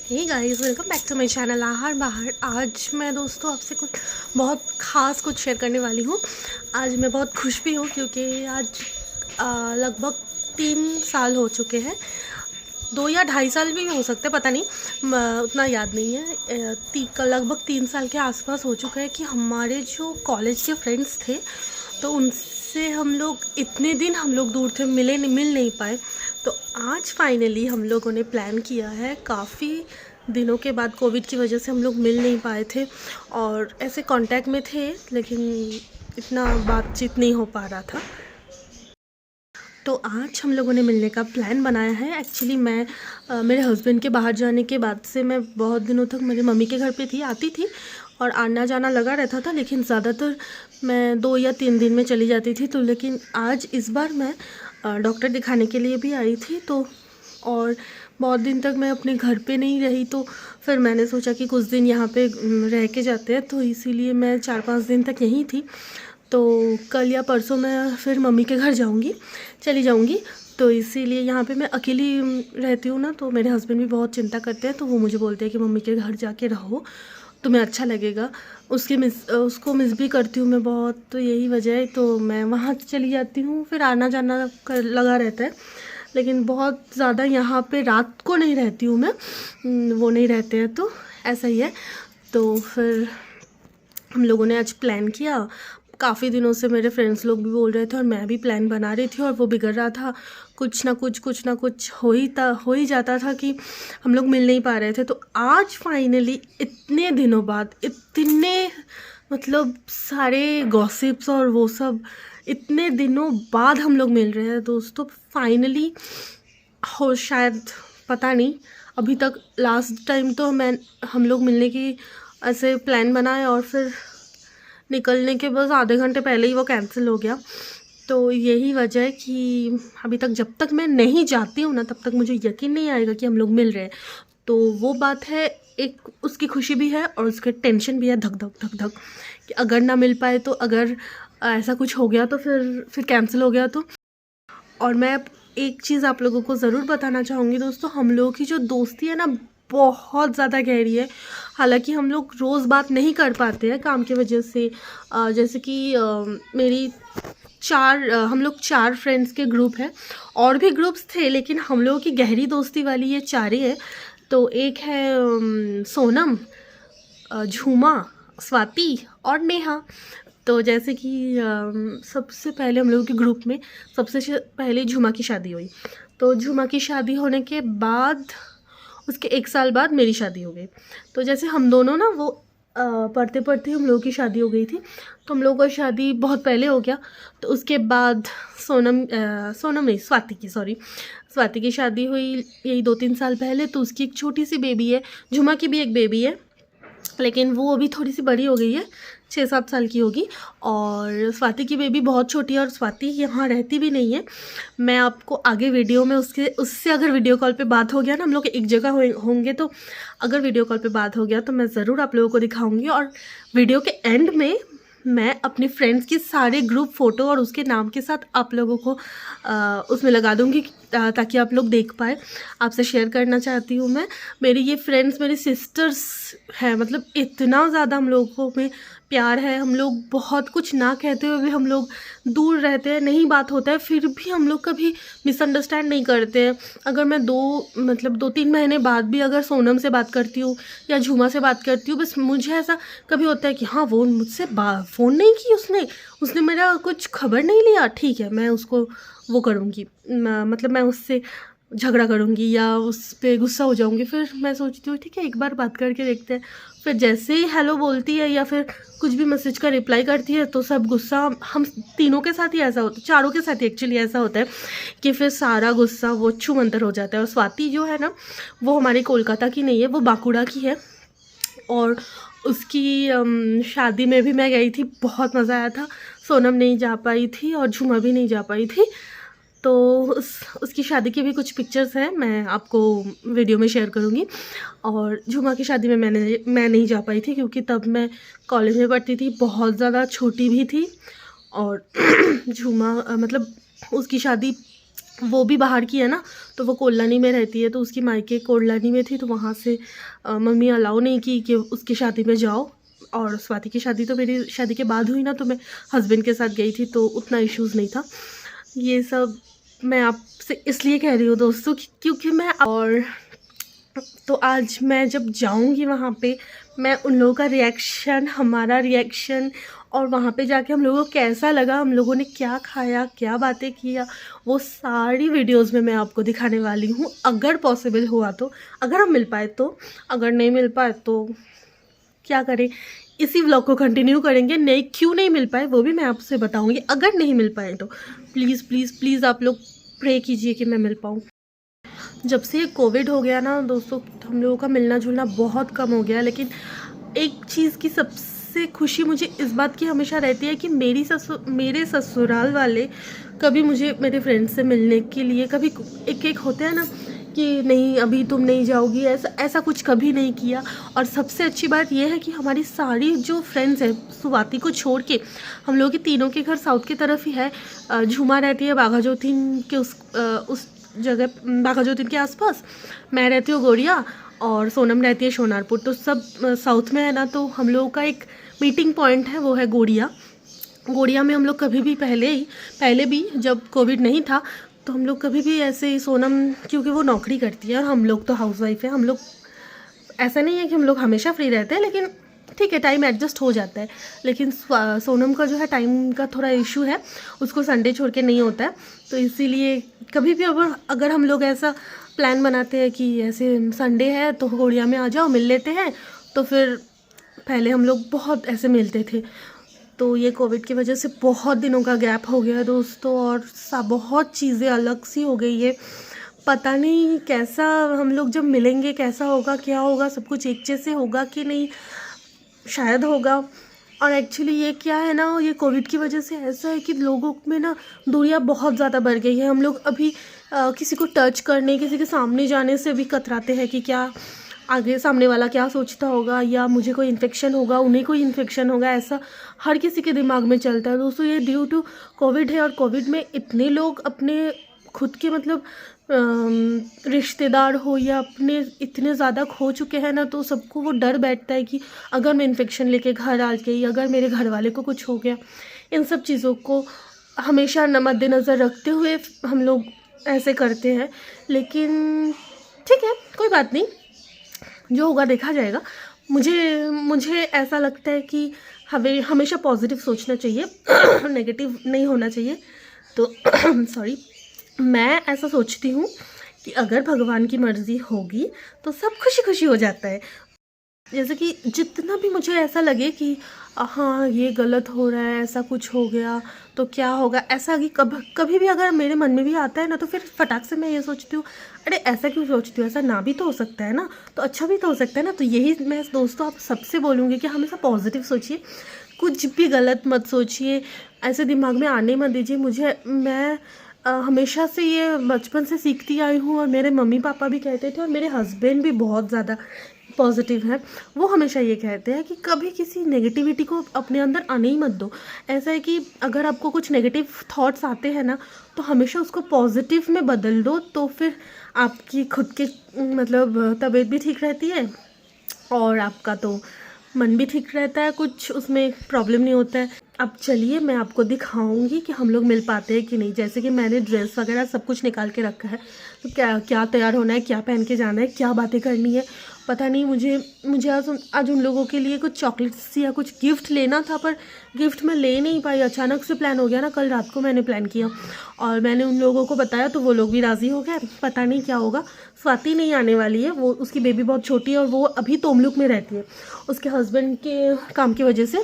Hey guys, welcome back to my channel आहार बाहर। आज मैं दोस्तों आपसे कुछ बहुत ख़ास कुछ शेयर करने वाली हूँ। आज मैं बहुत खुश भी हूँ क्योंकि आज लगभग 3 साल हो चुके हैं। 2 या 2.5 साल भी हो सकते, पता नहीं, उतना याद नहीं है। लगभग 3 साल के आसपास हो चुका है कि हमारे जो कॉलेज के फ्रेंड्स थे, तो उनसे हम लोग इतने दिन हम लोग दूर थे, मिल नहीं पाए। तो आज फाइनली हम लोगों ने प्लान किया है। काफ़ी दिनों के बाद कोविड की वजह से हम लोग मिल नहीं पाए थे और ऐसे कांटेक्ट में थे, लेकिन इतना बातचीत नहीं हो पा रहा था। तो आज हम लोगों ने मिलने का प्लान बनाया है। एक्चुअली मैं मेरे हस्बैंड के बाहर जाने के बाद से मैं बहुत दिनों तक मेरी मम्मी के घर पे थी, आती थी और आना जाना लगा रहता था, लेकिन ज़्यादातर मैं 2 या 3 दिन में चली जाती थी। तो लेकिन आज इस बार मैं डॉक्टर दिखाने के लिए भी आई थी, तो और बहुत दिन तक मैं अपने घर पे नहीं रही, तो फिर मैंने सोचा कि कुछ दिन यहाँ पे रह के जाते हैं, तो इसीलिए मैं 4-5 दिन तक यहीं थी। तो कल या परसों मैं फिर मम्मी के घर चली जाऊँगी। तो इसीलिए यहाँ पे मैं अकेली रहती हूँ ना, तो मेरे हस्बैंड भी बहुत चिंता करते हैं, तो वो मुझे बोलते हैं कि मम्मी के घर जाके रहो, तुम्हें अच्छा लगेगा। उसको मिस भी करती हूँ मैं बहुत, तो यही वजह है, तो मैं वहाँ चली जाती हूँ। फिर आना जाना लगा रहता है, लेकिन बहुत ज़्यादा यहाँ पे रात को नहीं रहती हूँ मैं, वो नहीं रहते हैं, तो ऐसा ही है। तो फिर हम लोगों ने आज प्लान किया। काफ़ी दिनों से मेरे फ्रेंड्स लोग भी बोल रहे थे और मैं भी प्लान बना रही थी, और वो बिगड़ रहा था। कुछ ना कुछ हो ही जाता था कि हम लोग मिल नहीं पा रहे थे। तो आज फाइनली इतने दिनों बाद, इतने मतलब सारे गॉसिप्स और वो सब, इतने दिनों बाद हम लोग मिल रहे हैं दोस्तों। फाइनली हो शायद, पता नहीं। अभी तक लास्ट टाइम तो हम लोग मिलने की ऐसे प्लान बनाए और फिर निकलने के बस आधे घंटे पहले ही वो कैंसिल हो गया। तो यही वजह है कि अभी तक जब तक मैं नहीं जाती हूँ ना, तब तक मुझे यकीन नहीं आएगा कि हम लोग मिल रहे हैं। तो वो बात है, एक उसकी खुशी भी है और उसके टेंशन भी है, धक धक धक धक, कि अगर ना मिल पाए तो, अगर ऐसा कुछ हो गया तो फिर कैंसिल हो गया तो। और मैं एक चीज़ आप लोगों को ज़रूर बताना चाहूँगी दोस्तों, हम लोगों की जो दोस्ती है ना, बहुत ज़्यादा गहरी है। हालांकि हम लोग रोज़ बात नहीं कर पाते हैं काम की वजह से। जैसे कि मेरी हम लोग 4 फ्रेंड्स के ग्रुप है, और भी ग्रुप्स थे, लेकिन हम लोगों की गहरी दोस्ती वाली ये 4 ही है। तो एक है सोनम, झूमा, स्वाति और नेहा। तो जैसे कि सबसे पहले हम लोगों के ग्रुप में सबसे पहले झूमा की शादी हुई। तो झूमा की शादी होने के बाद उसके 1 साल बाद मेरी शादी हो गई। तो जैसे हम दोनों ना, वो पढ़ते पढ़ते हम लोगों की शादी हो गई थी। तो हम लोगों का शादी बहुत पहले हो गया। तो उसके बाद सोनम नहीं, स्वाति की शादी हुई यही 2-3 साल पहले। तो उसकी एक छोटी सी बेबी है, झुमा की भी एक बेबी है, लेकिन वो अभी थोड़ी सी बड़ी हो गई है, 6-7 साल की होगी। और स्वाति की बेबी बहुत छोटी है, और स्वाति यहाँ रहती भी नहीं है। मैं आपको आगे वीडियो में उससे अगर वीडियो कॉल पे बात हो गया ना, हम लोग एक जगह होंगे, तो अगर वीडियो कॉल पे बात हो गया तो मैं ज़रूर आप लोगों को दिखाऊंगी। और वीडियो के एंड में मैं अपनी फ्रेंड्स की सारे ग्रुप फ़ोटो और उसके नाम के साथ आप लोगों को उसमें लगा दूँगी, ताकि आप लोग देख पाए। आपसे शेयर करना चाहती हूँ मैं, मेरी ये फ्रेंड्स मेरी सिस्टर्स हैं। मतलब इतना ज़्यादा हम लोगों में प्यार है। हम लोग बहुत कुछ ना कहते हुए भी हम लोग दूर रहते हैं, नहीं बात होता है, फिर भी हम लोग कभी मिसअंडरस्टैंड नहीं करते हैं। अगर मैं 2-3 महीने बाद भी अगर सोनम से बात करती हूँ या झूमा से बात करती हूँ, बस मुझे ऐसा कभी होता है कि हाँ, वो मुझसे फ़ोन नहीं की, उसने मेरा कुछ खबर नहीं लिया, ठीक है, मैं उसको वो करूँगी, मतलब मैं उससे झगड़ा करूँगी या उस पर गुस्सा हो जाऊँगी। फिर मैं सोचती हूँ ठीक है, एक बार बात करके देखते हैं। फिर जैसे ही हेलो बोलती है या फिर कुछ भी मैसेज का रिप्लाई करती है, तो सब गुस्सा हम तीनों के साथ ही ऐसा होता है, चारों के साथ ही एक्चुअली ऐसा होता है कि फिर सारा गुस्सा वो छूमंतर हो जाता है। और स्वाति जो है ना, वो हमारी कोलकाता की नहीं है, वो बांकुड़ा की है। और उसकी शादी में भी मैं गई थी, बहुत मज़ा आया था। सोनम नहीं जा पाई थी और झूमा भी नहीं जा पाई थी। तो उसकी शादी की भी कुछ पिक्चर्स हैं, मैं आपको वीडियो में शेयर करूँगी। और झूमा की शादी में मैं नहीं जा पाई थी, क्योंकि तब मैं कॉलेज में पढ़ती थी, बहुत ज़्यादा छोटी भी थी। और झूमा मतलब उसकी शादी वो भी बाहर की है ना, तो वो कोल्हानी में रहती है, तो उसकी मायके कोल्हानी में थी, तो वहाँ से मम्मी अलाउ नहीं की कि उसकी शादी में जाओ। और स्वाति की शादी तो मेरी शादी के बाद हुई ना, तो मैं हस्बैंड के साथ गई थी, तो उतना इश्यूज़ नहीं था। ये सब मैं आपसे इसलिए कह रही हूँ दोस्तों क्योंकि मैं और तो आज मैं जब जाऊंगी वहाँ पे, मैं उन लोगों का रिएक्शन, हमारा रिएक्शन, और वहाँ पे जाके हम लोगों को कैसा लगा, हम लोगों ने क्या खाया, क्या बातें किया, वो सारी वीडियोस में मैं आपको दिखाने वाली हूँ, अगर पॉसिबल हुआ तो, अगर हम मिल पाए तो। अगर नहीं मिल पाए तो क्या करें, इसी व्लॉग को कंटिन्यू करेंगे। नहीं, क्यों नहीं मिल पाए वो भी मैं आपसे बताऊँगी। अगर नहीं मिल पाए तो प्लीज़ प्लीज़ प्लीज़ आप लोग प्रे कीजिए कि मैं मिल पाऊँ। जब से ये कोविड हो गया ना दोस्तों, हम लोगों का मिलना जुलना बहुत कम हो गया। लेकिन एक चीज़ की सबसे खुशी मुझे इस बात की हमेशा रहती है कि मेरे ससुराल वाले कभी मुझे मेरे फ्रेंड से मिलने के लिए, कभी एक एक होते हैं ना कि नहीं अभी तुम नहीं जाओगी, ऐसा कुछ कभी नहीं किया। और सबसे अच्छी बात यह है कि हमारी सारी जो फ्रेंड्स हैं, स्वाति को छोड़ के, हम लोग के तीनों के घर साउथ की तरफ ही है। झूमा रहती है बाघाजोतिन के उस जगह, बाघाजोतिन के आसपास। मैं रहती हूँ गोड़िया, और सोनम रहती है सोनारपुर। तो सब साउथ में है ना, तो हम लोगों का एक मीटिंग पॉइंट है, वो है गोड़िया। गोड़िया में हम लोग कभी भी पहले भी जब कोविड नहीं था, तो हम लोग कभी भी ऐसे ही, सोनम क्योंकि वो नौकरी करती है और हम लोग तो हाउसवाइफ है, हम लोग ऐसा नहीं है कि हम लोग हमेशा फ्री रहते हैं, लेकिन ठीक है टाइम एडजस्ट हो जाता है। लेकिन सोनम का जो है टाइम का थोड़ा इशू है, उसको संडे छोड़ के नहीं होता है। तो इसीलिए कभी भी अगर हम लोग ऐसा प्लान बनाते हैं कि ऐसे संडे है तो गोड़िया में आ जाओ, मिल लेते हैं, तो फिर पहले हम लोग बहुत ऐसे मिलते थे। तो ये कोविड की वजह से बहुत दिनों का गैप हो गया है दोस्तों, और बहुत चीज़ें अलग सी हो गई है। पता नहीं कैसा हम लोग जब मिलेंगे कैसा होगा, क्या होगा, सब कुछ एक जैसे होगा कि नहीं, शायद होगा। और एक्चुअली ये क्या है ना, ये कोविड की वजह से ऐसा है कि लोगों में ना दूरियां बहुत ज़्यादा बढ़ गई है। हम लोग अभी किसी को टच करने, किसी के सामने जाने से भी कतराते हैं कि क्या आगे सामने वाला क्या सोचता होगा, या मुझे कोई इन्फेक्शन होगा, उन्हें कोई इन्फेक्शन होगा, ऐसा हर किसी के दिमाग में चलता है दोस्तों। ये ड्यू टू कोविड है, और कोविड में इतने लोग अपने खुद के मतलब रिश्तेदार हो या अपने इतने ज़्यादा खो चुके हैं ना, तो सबको वो डर बैठता है कि अगर मैं इन्फेक्शन लेके घर आ गई, अगर मेरे घर वाले को कुछ हो गया। इन सब चीज़ों को हमेशा मद्देनज़र रखते हुए हम लोग ऐसे करते हैं। लेकिन ठीक है, कोई बात नहीं, जो होगा देखा जाएगा। मुझे ऐसा लगता है कि हमें हमेशा पॉजिटिव सोचना चाहिए, नेगेटिव नहीं होना चाहिए। तो सॉरी, मैं ऐसा सोचती हूँ कि अगर भगवान की मर्ज़ी होगी तो सब खुशी खुशी हो जाता है। जैसे कि जितना भी मुझे ऐसा लगे कि हाँ ये गलत हो रहा है, ऐसा कुछ हो गया तो क्या होगा, ऐसा कि कभी भी अगर मेरे मन में भी आता है ना, तो फिर फटाक से मैं ये सोचती हूँ, अरे ऐसा क्यों सोचती हूँ, ऐसा ना भी तो हो सकता है ना, तो अच्छा भी तो हो सकता है ना। तो यही मैं दोस्तों आप सबसे बोलूँगी कि हमेशा पॉजिटिव सोचिए, कुछ भी गलत मत सोचिए, ऐसे दिमाग में आने मत दीजिए। मैं हमेशा से ये बचपन से सीखती आई हूँ, और मेरे मम्मी पापा भी कहते थे, और मेरे हस्बैंड भी बहुत ज़्यादा पॉजिटिव है। वो हमेशा ये कहते हैं कि कभी किसी नेगेटिविटी को अपने अंदर आने ही मत दो। ऐसा है कि अगर आपको कुछ नेगेटिव थॉट्स आते हैं ना, तो हमेशा उसको पॉजिटिव में बदल दो, तो फिर आपकी खुद की मतलब तबीयत भी ठीक रहती है, और आपका तो मन भी ठीक रहता है, कुछ उसमें प्रॉब्लम नहीं होता है। अब चलिए मैं आपको दिखाऊंगी कि हम लोग मिल पाते हैं कि नहीं। जैसे कि मैंने ड्रेस वगैरह सब कुछ निकाल के रखा है, तो क्या क्या तैयार होना है, क्या पहन के जाना है, क्या बातें करनी है, पता नहीं। मुझे आज उन लोगों के लिए कुछ चॉकलेट्स या कुछ गिफ्ट लेना था, पर गिफ्ट मैं ले नहीं पाई, अचानक से प्लान हो गया ना। कल रात को मैंने प्लान किया और मैंने उन लोगों को बताया, तो वो लोग भी राज़ी हो गए। पता नहीं क्या होगा। स्वाति नहीं आने वाली है, वो उसकी बेबी बहुत छोटी है, और वो अभी तोमलुक में रहती है उसके हस्बैंड के काम की वजह से,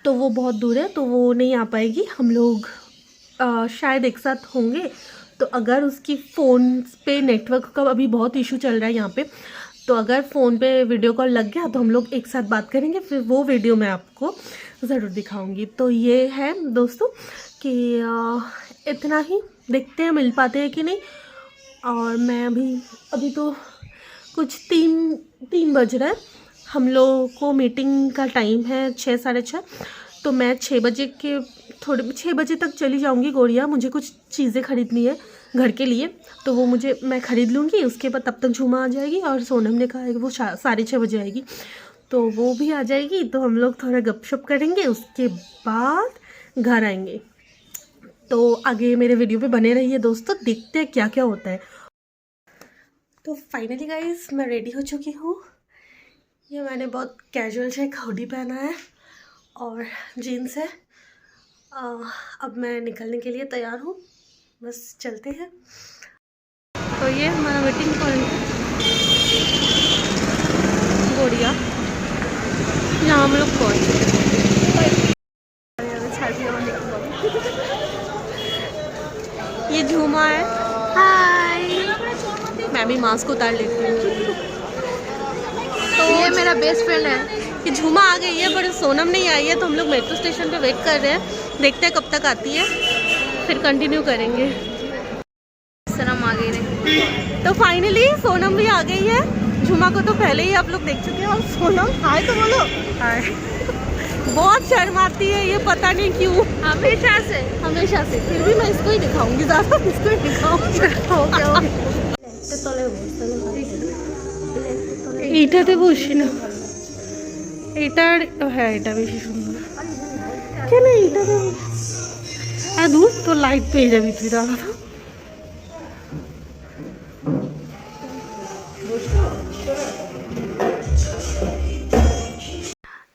तो वो बहुत दूर है, तो वो नहीं आ पाएगी। हम लोग शायद एक साथ होंगे। तो अगर उसकी फ़ोन पे नेटवर्क का अभी बहुत इशू चल रहा है यहाँ पे, तो अगर फ़ोन पे वीडियो कॉल लग गया तो हम लोग एक साथ बात करेंगे, फिर वो वीडियो मैं आपको ज़रूर दिखाऊंगी। तो ये है दोस्तों कि इतना ही, देखते हैं मिल पाते हैं कि नहीं। और मैं अभी तो कुछ तीन बज रहा है, हम लोग को मीटिंग का टाइम है 6 साढ़े 6, तो मैं 6 बजे के थोड़े 6 बजे तक चली जाऊँगी गौड़िया, मुझे कुछ चीज़ें खरीदनी है घर के लिए, तो वो मैं ख़रीद लूँगी। उसके बाद तब तक झूमा आ जाएगी और सोनम ने कहा है कि वो 6:30 बजे आएगी, तो वो भी आ जाएगी, तो हम लोग थोड़ा गपशप करेंगे, उसके बाद घर आएंगे। तो आगे मेरे वीडियो पे बने रहिए दोस्तों, देखते हैं क्या क्या होता है। तो फाइनली गाइस मैं रेडी हो चुकी हूँ। ये मैंने बहुत कैजुअल से एक हुडी पहना है और जीन्स है। अब मैं निकलने के लिए तैयार हूँ, बस चलते हैं। तो ये हमारा वेटिंग पॉइंट है गौड़िया, यहाँ हम लोग पहुँचे। ये झूमा है, हाय। मैं भी मास्क उतार लेती हूँ। तो ये मेरा बेस्ट फ्रेंड है। ये झूमा आ गई है पर सोनम नहीं आई है, तो हम लोग मेट्रो स्टेशन पे वेट कर रहे हैं, देखते हैं कब तक आती है, फिर कंटिन्यू करेंगे। सोनम आ गई नहीं। तो फाइनली सोनम भी आ गई है। झूमा को तो पहले ही आप लोग देख चुके हैं, और सोनम हाय तो बोलो। हाय। बहुत शर्माती है ये, पता नहीं क्यों, हमेशा से। फिर भी मैं इसको ही दिखाऊंगी, ज़्यादा इसको ही दिखाऊंगी। এইটাতে বসি না, এটা বেশি সুন্দর। কেন এইটাতে দূর তো লাইট পেয়ে যাবি তুই, দাঁড়া।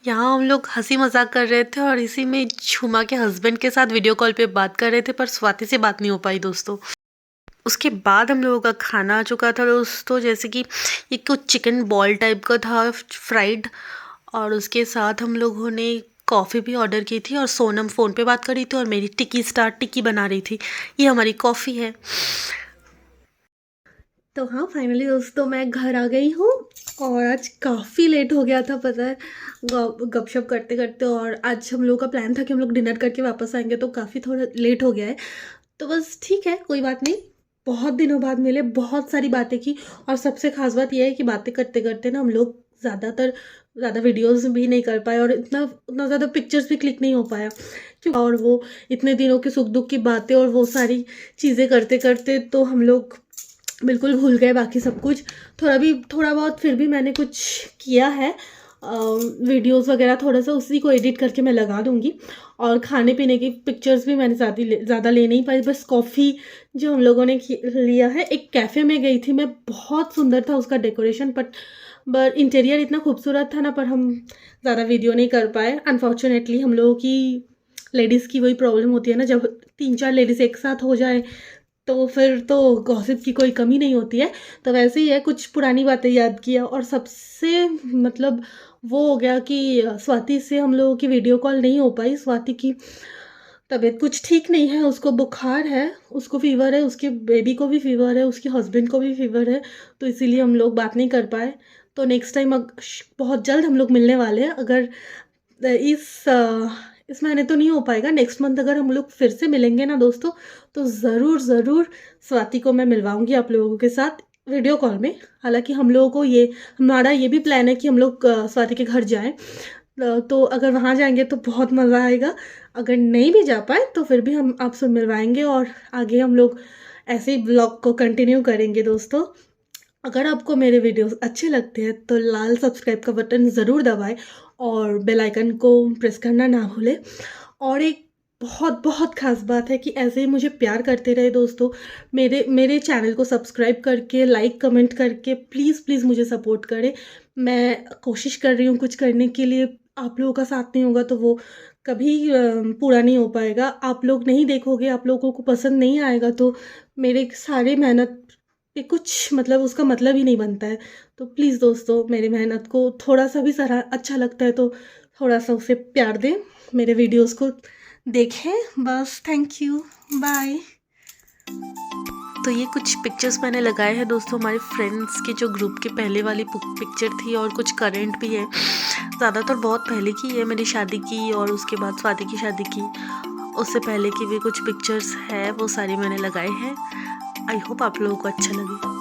यहाँ हम लोग हंसी मजाक कर रहे थे और इसी में झूमा के हस्बैंड के साथ वीडियो कॉल पे बात कर रहे थे, पर स्वाति से बात नहीं हो पाई दोस्तों। उसके बाद हम लोगों का खाना आ चुका था दोस्तों, जैसे कि ये कुछ चिकन बॉल टाइप का था फ्राइड, और उसके साथ हम लोगों ने कॉफ़ी भी ऑर्डर की थी, और सोनम फ़ोन पे बात कर रही थी और मेरी टिक्की बना रही थी। ये हमारी कॉफ़ी है। तो हाँ फाइनली दोस्तों मैं घर आ गई हूँ, और आज काफ़ी लेट हो गया था, पता है, गपशप करते करते। और आज हम लोग का प्लान था कि हम लोग डिनर करके वापस आएंगे, तो काफ़ी थोड़ा लेट हो गया है। तो बस ठीक है, कोई बात नहीं, बहुत दिनों बाद मिले, बहुत सारी बातें की। और सबसे ख़ास बात यह है कि बातें करते करते ना हम लोग ज़्यादा वीडियोस भी नहीं कर पाए, और उतना ज़्यादा पिक्चर्स भी क्लिक नहीं हो पाया, क्योंकि और वो इतने दिनों के सुख दुख की बातें और वो सारी चीज़ें करते करते तो हम लोग बिल्कुल भूल गए बाकी सब कुछ। थोड़ा बहुत फिर भी मैंने कुछ किया है, वीडियोस वगैरह थोड़ा सा उसी को एडिट करके मैं लगा दूंगी। और खाने पीने की पिक्चर्स भी मैंने ज़्यादा ले नहीं पाई, बस कॉफ़ी जो हम लोगों ने लिया है। एक कैफ़े में गई थी मैं, बहुत सुंदर था उसका डेकोरेशन, बट इंटीरियर इतना खूबसूरत था ना, पर हम ज़्यादा वीडियो नहीं कर पाए। अनफॉर्चुनेटली हम लोगों की लेडीज़ की वही प्रॉब्लम होती है ना, जब 3-4 लेडीज़ एक साथ हो जाए तो फिर तो गॉसिप की कोई कमी नहीं होती है। तो वैसे ही है, कुछ पुरानी बातें याद किया, और सबसे मतलब वो हो गया कि स्वाति से हम लोगों की वीडियो कॉल नहीं हो पाई। स्वाति की तबीयत कुछ ठीक नहीं है, उसको बुखार है, उसको फीवर है, उसके बेबी को भी फीवर है, उसके हस्बैंड को भी फीवर है, तो इसीलिए हम लोग बात नहीं कर पाए। तो नेक्स्ट टाइम बहुत जल्द हम लोग मिलने वाले हैं। अगर इस महीने तो नहीं हो पाएगा, नेक्स्ट मंथ अगर हम लोग फिर से मिलेंगे ना दोस्तों, तो ज़रूर स्वाति को मैं मिलवाऊंगी आप लोगों के साथ वीडियो कॉल में। हालांकि हम लोगों को हमारा ये भी प्लान है कि हम लोग स्वाति के घर जाएं, तो अगर वहाँ जाएंगे तो बहुत मज़ा आएगा। अगर नहीं भी जा पाए तो फिर भी हम आपसे मिलवाएंगे, और आगे हम लोग ऐसे ही ब्लॉग को कंटिन्यू करेंगे दोस्तों। अगर आपको मेरे वीडियोस अच्छे लगते हैं तो लाल सब्सक्राइब का बटन ज़रूर दबाएं, और बेल आइकन को प्रेस करना ना भूलें। और एक बहुत ख़ास बात है कि ऐसे ही मुझे प्यार करते रहे दोस्तों, मेरे चैनल को सब्सक्राइब करके, लाइक कमेंट करके प्लीज़ मुझे सपोर्ट करें। मैं कोशिश कर रही हूँ कुछ करने के लिए, आप लोगों का साथ नहीं होगा तो वो कभी पूरा नहीं हो पाएगा। आप लोग नहीं देखोगे, आप लोगों को पसंद नहीं आएगा, तो मेरे सारे मेहनत पे कुछ मतलब उसका मतलब ही नहीं बनता है। तो प्लीज़ दोस्तों, मेरी मेहनत को थोड़ा सा भी अच्छा लगता है तो थोड़ा सा उसे प्यार दें, मेरे वीडियोस को देखें, बस। Thank you, bye. तो ये कुछ पिक्चर्स मैंने लगाए हैं दोस्तों, हमारे फ्रेंड्स के जो ग्रुप की पहले वाली पिक्चर थी, और कुछ करंट भी है। ज़्यादातर बहुत पहले की है, मेरी शादी की और उसके बाद स्वाति की शादी की, उससे पहले की भी कुछ पिक्चर्स है, वो सारी मैंने लगाए हैं। आई होप आप लोगों को अच्छा लगे।